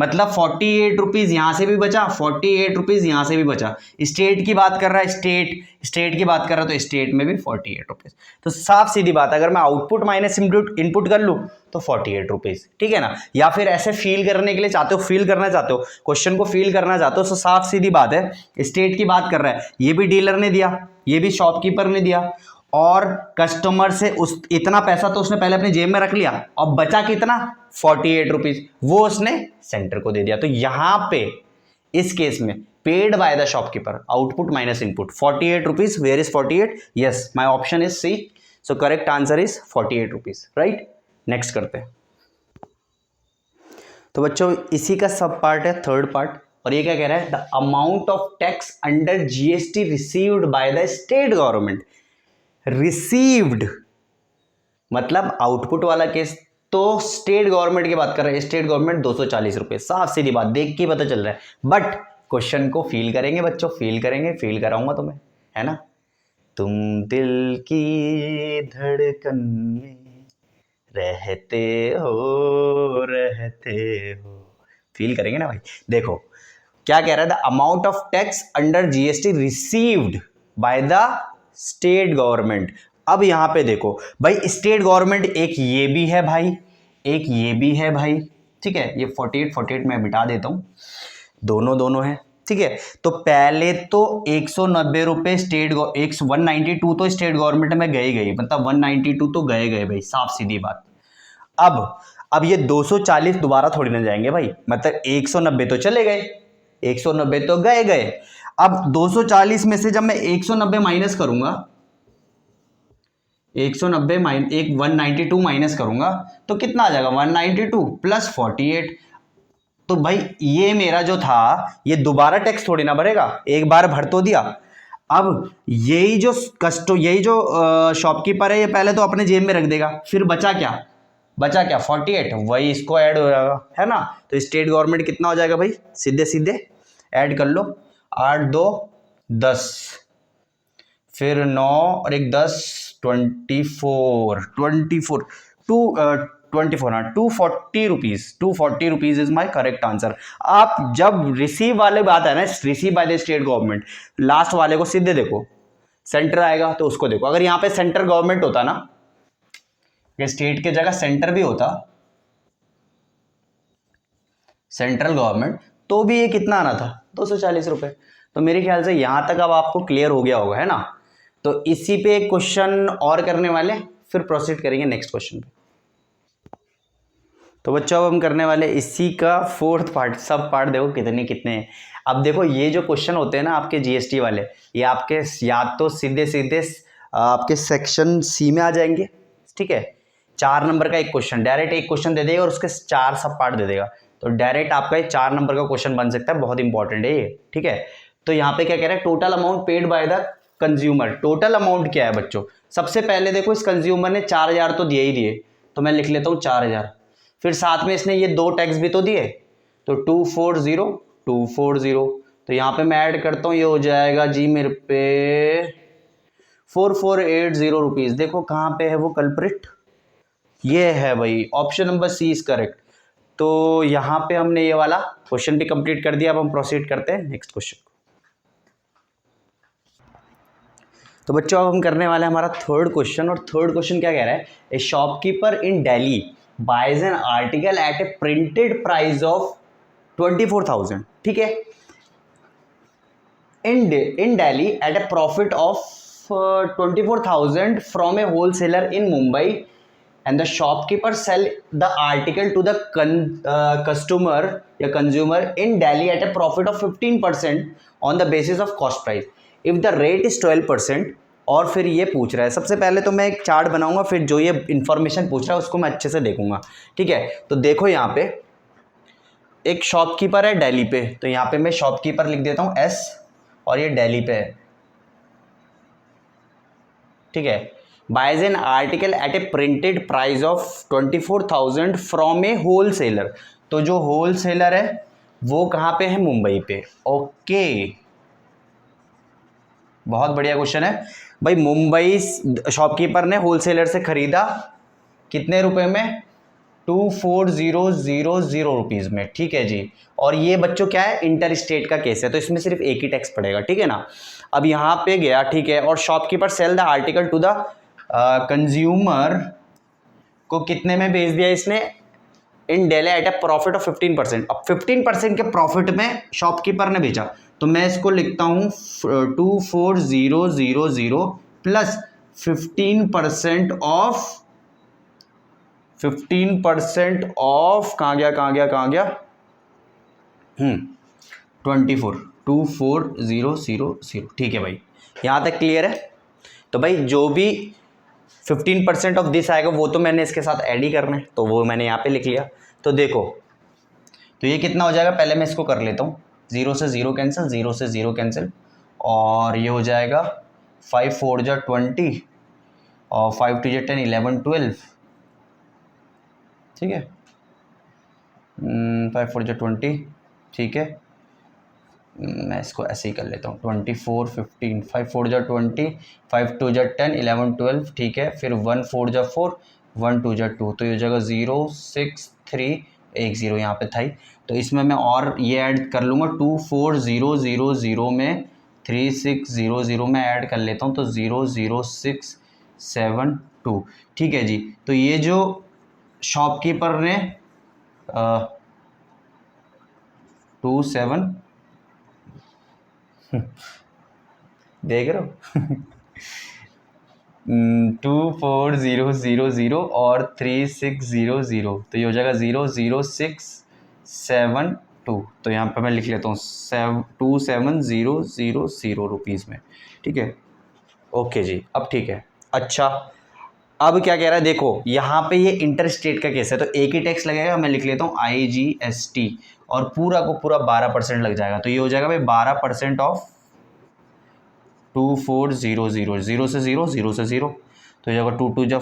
S1: मतलब 48 रुपीज यहां से भी बचा, 48 रुपीज यहां से भी बचा। स्टेट की बात कर रहा है, स्टेट की बात कर रहा है, तो स्टेट में भी 48 रुपीज। तो साफ सीधी बात, अगर मैं आउटपुट माइनस इनपुट कर लूं तो 48 रुपीज, ठीक है ना। या फिर ऐसे फील करने के लिए चाहते हो, फील करना चाहते हो, क्वेश्चन को फील करना चाहते हो, तो साफ सीधी बात है, स्टेट की बात कर रहा है, ये भी डीलर ने दिया, ये भी शॉपकीपर ने दिया, और कस्टमर से उस इतना पैसा तो उसने पहले अपनी जेब में रख लिया, और बचा कितना 48 रुपीज, वो उसने सेंटर को दे दिया। तो यहां पे इस केस में paid by the shopkeeper, output minus input, 48 rupees, where is 48, yes my option is C, so correct answer is 48 rupees, right. Next करते हैं। तो बच्चों इसी का सब पार्ट है थर्ड पार्ट, और ये क्या कह रहा है, the amount of tax under GST received by the state government. Received मतलब आउटपुट वाला केस, तो स्टेट गवर्नमेंट की बात कर रहे हैं, स्टेट गवर्नमेंट 240 रुपए, साफ सीधी बात, देख के पता चल रहा है। बट क्वेश्चन को फील करेंगे बच्चों, फील करेंगे, फील कराऊंगा तुम्हें, है ना। तुम दिल की धड़कन में रहते हो, फील करेंगे ना भाई। देखो क्या कह रहा है, the amount of tax under GST received by the state government. अब यहां पे देखो भाई, स्टेट गवर्नमेंट एक ये भी है भाई, एक ये भी है भाई, ठीक है। ये 48 मैं मिटा देता हूं, दोनों है, ठीक है। तो पहले तो 190 रुपए स्टेट 192 तो स्टेट गवर्नमेंट में गए, मतलब 192 तो गए भाई, साफ सीधी बात। अब ये 240 दोबारा थोड़ी ना जाएंगे भाई, मतलब 190 तो चले गए, 190 तो गए। अब 240 में से जब मैं 190 माइनस करूंगा, 192 माइनस करूंगा, तो कितना आ जाएगा 192 प्लस 48। तो भाई ये मेरा जो था, ये दोबारा टैक्स थोड़ी ना भरेगा, एक बार भर तो दिया। अब यही जो शॉपकीपर है, ये पहले तो अपने जेब में रख देगा, फिर बचा क्या 48, वही इसको ऐड हो जाएगा, है ना। तो स्टेट गवर्नमेंट कितना हो जाएगा भाई, सीधे सीधे ऐड कर लो, 8 2 10, फिर 9 और 1 10, 24 240 rupees, 240 rupees is my correct answer. आप जब रिसीव वाले बात है ना, receive by the state government, last वाले को सीधे देखो, सेंटर आएगा तो उसको देखो। अगर यहां पे सेंटर गवर्नमेंट होता ना, स्टेट की जगह सेंटर भी होता, सेंट्रल गवर्नमेंट, तो भी ये कितना आना था 240 रुपए। तो मेरे ख्याल से यहां तक अब आपको क्लियर हो गया होगा, है ना। तो इसी पे एक क्वेश्चन और करने वाले, फिर प्रोसीड करेंगे नेक्स्ट क्वेश्चन पे। तो बच्चों अब हम करने वाले इसी का फोर्थ पार्ट, सब पार्ट देखो कितने हैं। अब देखो ये जो क्वेश्चन होते हैं ना आपके जीएसटी वाले, ये आपके या तो सीधे सीधे आपके सेक्शन सी में आ जाएंगे, ठीक है। 4 नंबर का एक क्वेश्चन, डायरेक्ट एक क्वेश्चन दे देगा और उसके 4 सब पार्ट दे देगा, तो डायरेक्ट आपका ये 4 नंबर का क्वेश्चन बन सकता है, बहुत इंपॉर्टेंट है ये, ठीक है। तो यहाँ पे क्या कह रहा है, total amount paid by the consumer. Total amount क्या है बच्चों, सबसे पहले देखो इस कंज्यूमर ने 4000 तो दिए ही दिए, तो मैं लिख लेता हूँ 4000, फिर साथ में इसने ये 2 टैक्स भी तो दिए, तो 240, तो यहाँ पे मैं ऐड करता हूँ, ये हो जाएगा जी मेरे पे 4480 रुपीज। देखो कहाँ पे है वो कल्प्रिट, ये है भाई, option number C is correct. तो यहाँ पे हमने ये वाला क्वेश्चन भी कंप्लीट कर दिया। अब हम प्रोसीड करते हैं नेक्स्ट क्वेश्चन। तो बच्चों अब हम करने वाले हैं हमारा थर्ड क्वेश्चन, और थर्ड क्वेश्चन क्या कह रहा है, a shopkeeper in Delhi buys an article at a printed price of 24,000, ठीक है, in Delhi at a profit of 24,000 from a wholesaler in Mumbai, and the shopkeeper sell the article to the customer या consumer in Delhi at a profit of 15% on the basis of cost price if the rate is 12%। और फिर ये पूछ रहा है, सबसे पहले तो मैं एक चार्ट बनाऊंगा, फिर जो ये इन्फॉर्मेशन पूछ रहा है उसको मैं अच्छे से देखूंगा, ठीक है। तो देखो यहाँ पे एक शॉपकीपर है दिल्ली पे, तो यहाँ पे मैं शॉपकीपर लिख देता हूँ एस, और ये दिल्ली पे है, ठीक है। Buys an article at a printed price of 24,000 from a wholesaler, तो जो होलसेलर है वो कहाँ पे है, मुंबई पे, ओके। बहुत बढ़िया क्वेश्चन है भाई। मुंबई शॉपकीपर ने होलसेलर से खरीदा कितने रुपए में, 24,000 रुपीज़ में, ठीक है जी। और ये बच्चों क्या है, इंटर स्टेट का केस है, तो इसमें सिर्फ एक ही टैक्स पड़ेगा, ठीक है ना। अब यहाँ पे गया, ठीक है, और shopkeeper sell the article to the consumer को कितने में बेच दिया इसने, in Delhi at a profit of 15%। अब 15% के प्रॉफिट में शॉपकीपर ने बेचा, तो मैं इसको लिखता हूँ 24,000 प्लस 15% ऑफ 15% ऑफ कहाँ गया 24,000, ठीक है भाई, यहाँ तक क्लियर है। तो भाई जो भी 15% ऑफ दिस आएगा वो तो मैंने इसके साथ ऐड ही करना है, तो वो मैंने यहाँ पे लिख लिया। तो देखो, तो ये कितना हो जाएगा, पहले मैं इसको कर लेता हूँ, 0 से 0 कैंसिल, 0 से 0 कैंसिल, और ये हो जाएगा 5 4 जा 20 और 5 2 जा 10 11 12, ठीक है, 5 4 जा 20, ठीक है, मैं इसको ऐसे ही कर लेता हूँ, 24 15, 5 4 जा 20, 5 2 जा 10 11 12, ठीक है, फिर 1 4 जा 4, 1 2 जा 2, तो ये जगह 0 6 3 1 0 यहाँ पे था ही। तो इसमें मैं और ये ऐड कर लूँगा, 24,000 में 3600 में ऐड कर लेता हूँ, तो 00672, ठीक है जी। तो ये जो शॉपकीपर ने 27 देख रहे हो 24,000 और 3600, तो ये हो जाएगा 00672। तो यहाँ पे मैं लिख लेता हूँ 27,000 रुपीज़ में, ठीक है, ओके जी, अब ठीक है। अच्छा, अब क्या कह रहा है, देखो यहाँ पे ये इंटर स्टेट का केस है, तो एक ही टैक्स लगेगा, मैं लिख लेता हूँ IGST, और पूरा को पूरा 12% लग जाएगा, तो ये हो जाएगा भाई 12% ऑफ 24,000, 0 से 0 0 से 0, तो ये 2 2 जा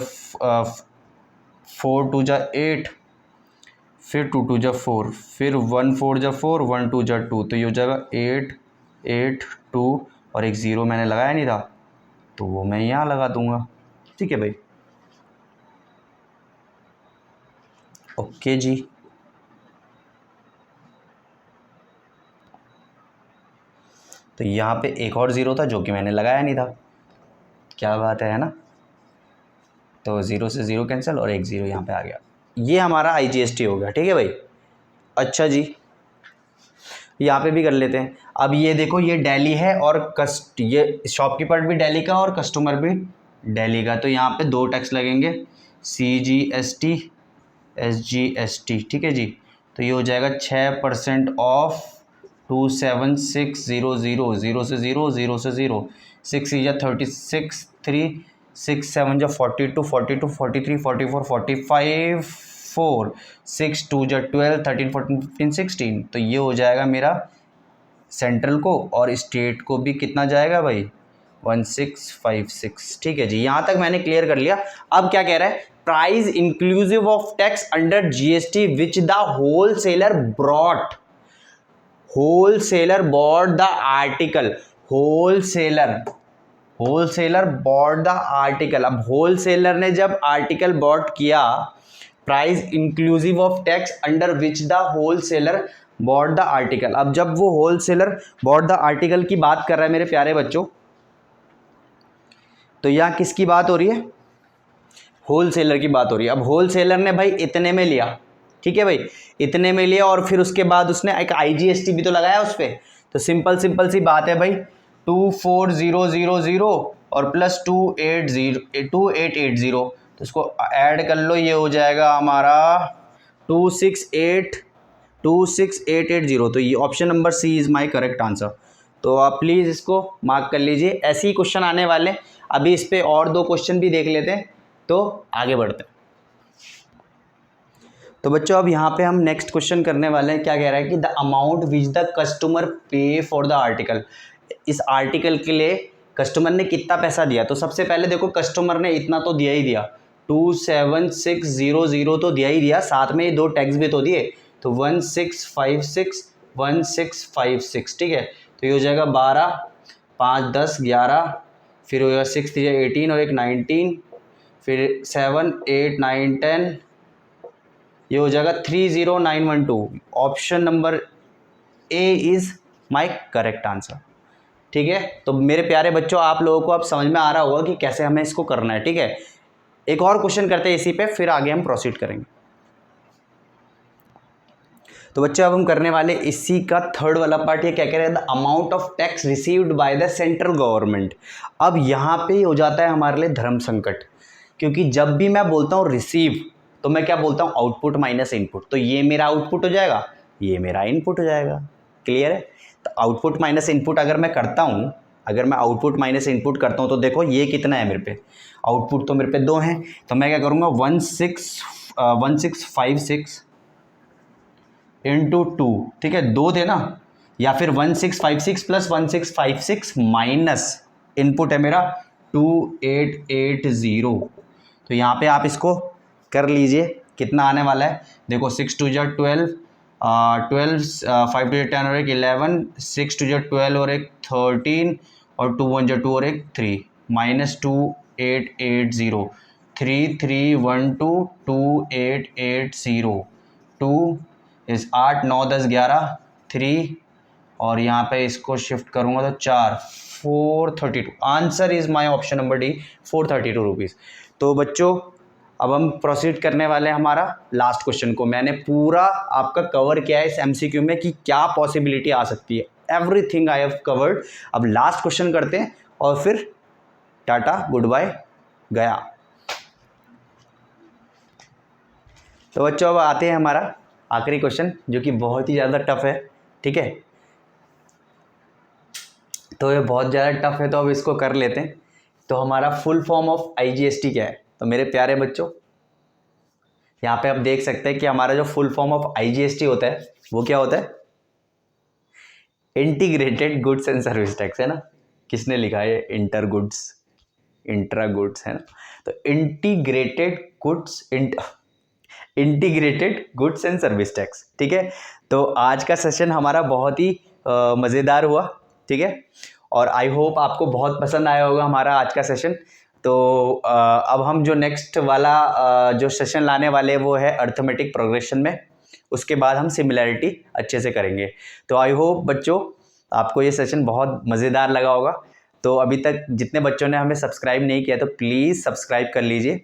S1: 4 2 जा 8, फिर 2 2 जा 4, फिर 1 4 जा 4, 1 2 जा 2, तो ये हो जाएगा 8 8 2, और एक 0 मैंने लगाया नहीं था, तो वो मैं यहाँ लगा दूंगा, ठीक है भाई, ओके जी। तो यहाँ पे एक और 0 था जो कि मैंने लगाया नहीं था, क्या बात है ना। तो 0 से 0 कैंसिल और एक 0 यहाँ पे आ गया, ये हमारा IGST हो गया, ठीक है भाई। अच्छा जी, यहाँ पे भी कर लेते हैं। अब ये देखो, ये दिल्ली है और ये शॉपकीपर भी दिल्ली का और कस्टमर भी दिल्ली का, तो यहाँ पे 2 टैक्स लगेंगे, CGST SGST, ठीक है जी। तो ये हो जाएगा 6% ऑफ 27600, 0 से 0, 0 से 0, 6 या 36, 3 6 7 जा 42, 42 43 44 45 4, 6 2 जा 12, 13 14 15 16। तो ये हो जाएगा मेरा सेंट्रल को, और स्टेट को भी कितना जाएगा भाई 1656। ठीक है जी, यहाँ तक मैंने क्लियर कर लिया। अब क्या कह रहा है, price inclusive of tax under GST which the wholesaler brought, wholesaler bought the article, wholesaler bought the article. अब होलसेलर ने जब आर्टिकल बॉट किया, price inclusive of tax under which the wholesaler bought the article. अब जब वो wholesaler bought the article की बात कर रहा है मेरे प्यारे बच्चों, तो यहां किसकी बात हो रही है, होलसेलर की बात हो रही है। अब होलसेलर ने भाई इतने में लिया, ठीक है भाई, इतने में लिया, और फिर उसके बाद उसने एक आईजीएसटी भी तो लगाया उस पर। तो सिंपल सी बात है भाई, 24000 और प्लस 2880, तो इसको ऐड कर लो, ये हो जाएगा हमारा 26880। तो ये option number C is my correct answer. तो आप प्लीज़ इसको मार्क कर लीजिए, ऐसे ही क्वेश्चन आने वाले। अभी इस पे और 2 क्वेश्चन भी देख लेते हैं, तो आगे बढ़ते हैं। तो बच्चों अब यहाँ पे हम नेक्स्ट क्वेश्चन करने वाले हैं। क्या कह रहा है कि the amount which the customer पे फॉर द आर्टिकल, इस आर्टिकल के लिए कस्टमर ने कितना पैसा दिया। तो सबसे पहले देखो, कस्टमर ने इतना तो दिया ही दिया, 27600 तो दिया ही दिया, साथ में 2 टैक्स भी तो दिए, तो 1656, ठीक है। तो ये हो जाएगा 12, 5 10 11, फिर हो जाएगा 6 3 18 और एक 19, फिर 7 8 9 10, ये हो जाएगा 30912। Option number A is my correct answer. ठीक है, तो मेरे प्यारे बच्चों, आप लोगों को अब समझ में आ रहा होगा कि कैसे हमें इसको करना है। ठीक है, एक और क्वेश्चन करते हैं इसी पे, फिर आगे हम प्रोसीड करेंगे। तो बच्चों अब हम करने वाले इसी का थर्ड वाला पार्ट। ये क्या कह रहे हैं, the amount of tax received by the central government. अब यहाँ पे हो जाता है हमारे लिए धर्म संकट, क्योंकि जब भी मैं बोलता हूँ रिसीव, तो मैं क्या बोलता हूँ, आउटपुट माइनस इनपुट। तो ये मेरा आउटपुट हो जाएगा, ये मेरा इनपुट हो जाएगा। क्लियर है। तो आउटपुट माइनस इनपुट अगर मैं करता हूँ, अगर मैं आउटपुट माइनस इनपुट करता हूँ, तो देखो ये कितना है मेरे पे, आउटपुट तो मेरे पे 2 हैं। तो मैं क्या करूँगा, 1656 इंटू 2, ठीक है, 2 थे ना, या फिर 1656 प्लस 1656 माइनस इनपुट है मेरा 2880। तो यहाँ पे आप इसको कर लीजिए, कितना आने वाला है। देखो 6 2 12, 12 5 2 10 और एक 11, 6 2 12 और एक 13, और 2 1 2 और एक 3, माइनस 2880, 3312 2880, 2 इस 8 9 10 11 3, और यहाँ पे इसको शिफ्ट करूँगा तो 4 432। Answer is my option number D, 432 rupees. तो बच्चों अब हम प्रोसीड करने वाले हैं हमारा लास्ट क्वेश्चन को। मैंने पूरा आपका कवर किया है इस एमसीक्यू में कि क्या पॉसिबिलिटी आ सकती है, एवरीथिंग आई हैव कवर्ड। अब लास्ट क्वेश्चन करते हैं और फिर टाटा गुड बाय गया। तो बच्चों अब आते हैं हमारा आखिरी क्वेश्चन, जो कि बहुत ही ज़्यादा टफ है। ठीक है, तो ये बहुत ज़्यादा टफ है, तो अब इसको कर लेते हैं। तो हमारा फुल फॉर्म ऑफ आईजीएसटी क्या है। तो मेरे प्यारे बच्चों, यहाँ पे आप देख सकते हैं कि हमारा जो फुल फॉर्म ऑफ आईजीएसटी होता है वो क्या होता है, integrated goods and service tax, है ना। किसने लिखा है, इंट्रा गुड्स, है ना। तो integrated goods and service tax. ठीक है, तो आज का सेशन हमारा बहुत ही मज़ेदार हुआ। ठीक है, और आई होप आपको बहुत पसंद आया होगा हमारा आज का सेशन। तो अब हम जो नेक्स्ट वाला जो सेशन लाने वाले वो है अर्थमेटिक प्रोग्रेशन में, उसके बाद हम सिमिलैरिटी अच्छे से करेंगे। तो आई होप बच्चों आपको ये सेशन बहुत मज़ेदार लगा होगा। तो अभी तक जितने बच्चों ने हमें सब्सक्राइब नहीं किया, तो प्लीज़ सब्सक्राइब कर लीजिए,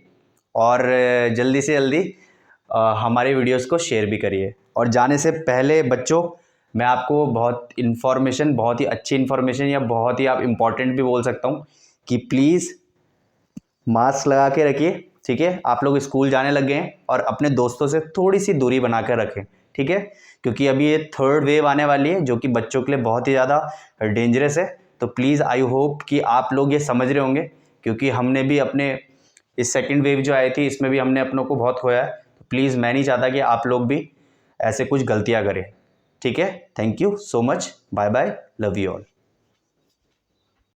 S1: और जल्दी से जल्दी हमारे वीडियोस को शेयर भी करिए। और जाने से पहले बच्चों, मैं आपको बहुत ही अच्छी इन्फॉर्मेशन, या बहुत ही आप इम्पॉर्टेंट भी बोल सकता हूँ, कि प्लीज़ मास्क लगा के रखिए। ठीक है, आप लोग स्कूल जाने लग गए हैं, और अपने दोस्तों से थोड़ी सी दूरी बना कर रखें। ठीक है, क्योंकि अभी ये थर्ड वेव आने वाली है जो कि बच्चों के लिए बहुत ही ज़्यादा डेंजरस है। तो प्लीज़ आई होप कि आप लोग ये समझ रहे होंगे, क्योंकि हमने भी अपने इस सेकेंड वेव जो आई थी इसमें भी हमने अपनों को बहुत खोया है। तो प्लीज़ मैं नहीं चाहता कि आप लोग भी ऐसे कुछ गलतियाँ करें। ठीक है, thank you so much, bye bye, love you all.